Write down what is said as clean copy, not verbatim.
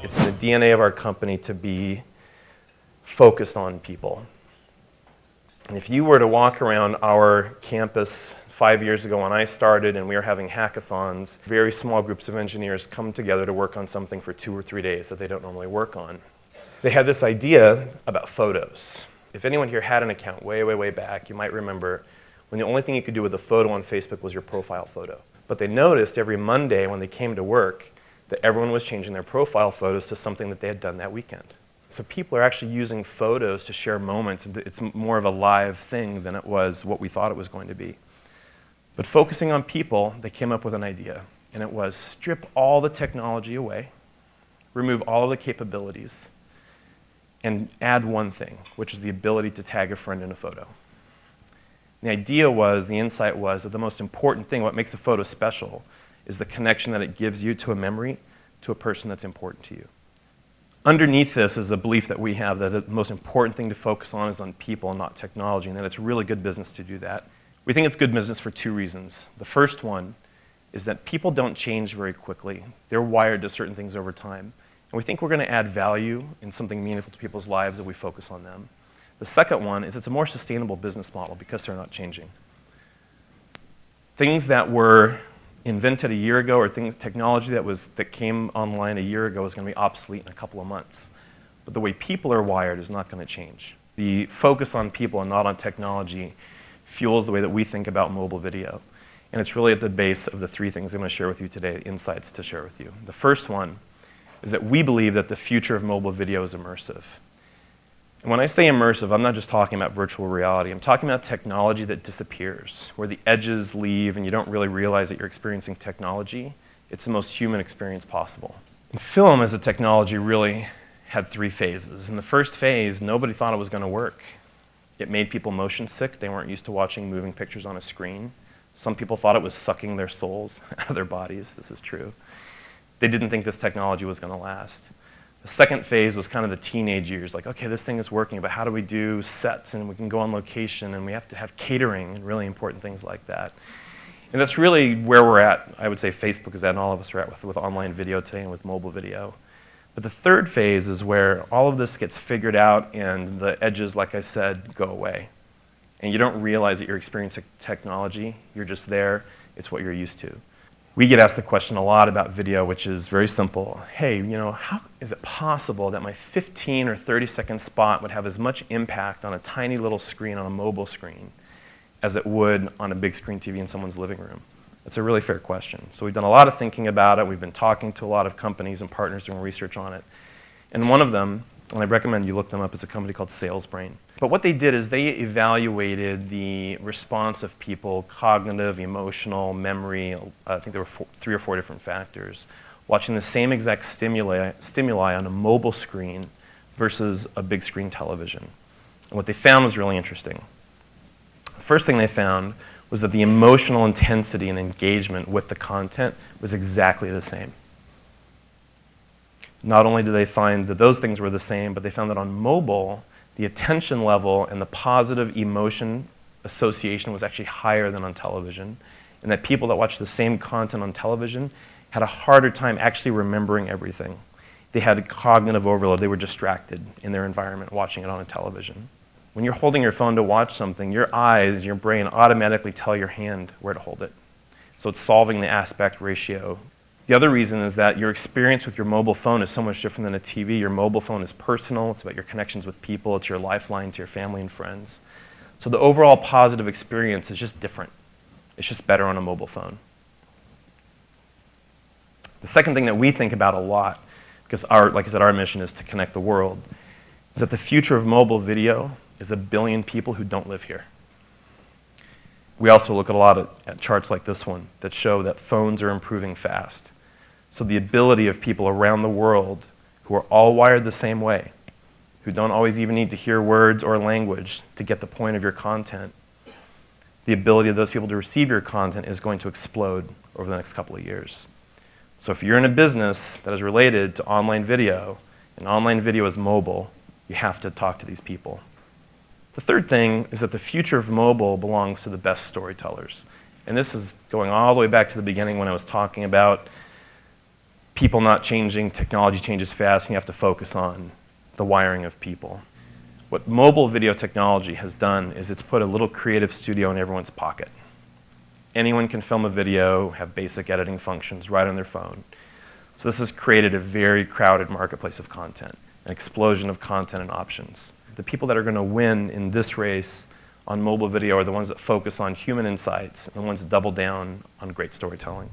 It's in the DNA of our company to be focused on people. And if you were to walk around our campus 5 years ago when I started and we were having hackathons, very small groups of engineers come together to work on something for 2 or 3 days that they don't normally work on. They had this idea about photos. If anyone here had an account way back, you might remember when the only thing you could do with a photo on Facebook was your profile photo. But they noticed every Monday when they came to work that everyone was changing their profile photos to something that they had done that weekend. So people are actually using photos to share moments. It's more of a live thing than it was what we thought it was going to be. But focusing on people, they came up with an idea. And it was strip all the technology away, remove all of the capabilities, and add one thing, which is the ability to tag a friend in a photo. The idea was, the insight was that the most important thing, what makes a photo special, is the connection that it gives you to a memory, to a person that's important to you. Underneath this is a belief that we have that the most important thing to focus on is on people and not technology, and that it's really good business to do that. We think it's good business for 2 reasons. The first one is that people don't change very quickly. They're wired to certain things over time. And we think we're going to add value in something meaningful to people's lives if we focus on them. The second one is it's a more sustainable business model because they're not changing. Things that were invented a year ago or technology that came online a year ago is going to be obsolete in a couple of months. But the way people are wired is not going to change. The focus on people and not on technology fuels the way that we think about mobile video. And it's really at the base of the 3 things I'm going to share with you today, insights to share with you. The first one is that we believe that the future of mobile video is immersive. And when I say immersive, I'm not just talking about virtual reality. I'm talking about technology that disappears, where the edges leave and you don't really realize that you're experiencing technology. It's the most human experience possible. And film as a technology really had 3 phases. In the first phase, nobody thought it was going to work. It made people motion sick. They weren't used to watching moving pictures on a screen. Some people thought it was sucking their souls out of their bodies. This is true. They didn't think this technology was going to last. The second phase was kind of the teenage years, like, okay, this thing is working, but how do we do sets, and we can go on location, and we have to have catering, and really important things like that. And that's really where we're at. I would say Facebook is at, and all of us are at with online video today and with mobile video. But the third phase is where all of this gets figured out, and the edges, like I said, go away. And you don't realize that you're experiencing technology. You're just there. It's what you're used to. We get asked the question a lot about video, which is very simple. Hey, how is it possible that my 15 or 30-second spot would have as much impact on a tiny little screen, on a mobile screen, as it would on a big screen TV in someone's living room? That's a really fair question. So we've done a lot of thinking about it. We've been talking to a lot of companies and partners doing research on it. And one of them, and I recommend you look them up, is a company called SalesBrain. But what they did is they evaluated the response of people, cognitive, emotional, memory. I think there were 3 or 4 different factors, watching the same exact stimuli on a mobile screen versus a big screen television. And what they found was really interesting. The first thing they found was that the emotional intensity and engagement with the content was exactly the same. Not only did they find that those things were the same, but they found that on mobile, the attention level and the positive emotion association was actually higher than on television, and that people that watched the same content on television had a harder time actually remembering everything. They had cognitive overload. They were distracted in their environment watching it on a television. When you're holding your phone to watch something, your eyes, your brain automatically tell your hand where to hold it. So it's solving the aspect ratio. The other reason is that your experience with your mobile phone is so much different than a TV. Your mobile phone is personal. It's about your connections with people. It's your lifeline to your family and friends. So the overall positive experience is just different. It's just better on a mobile phone. The second thing that we think about a lot, because like I said, our mission is to connect the world, is that the future of mobile video is 1 billion people who don't live here. We also look at a lot at charts like this one that show that phones are improving fast. So the ability of people around the world who are all wired the same way, who don't always even need to hear words or language to get the point of your content, the ability of those people to receive your content is going to explode over the next couple of years. So if you're in a business that is related to online video, and online video is mobile, you have to talk to these people. The third thing is that the future of mobile belongs to the best storytellers. And this is going all the way back to the beginning when I was talking about people not changing, technology changes fast, and you have to focus on the wiring of people. What mobile video technology has done is it's put a little creative studio in everyone's pocket. Anyone can film a video, have basic editing functions right on their phone. So this has created a very crowded marketplace of content, an explosion of content and options. The people that are going to win in this race on mobile video are the ones that focus on human insights and the ones that double down on great storytelling.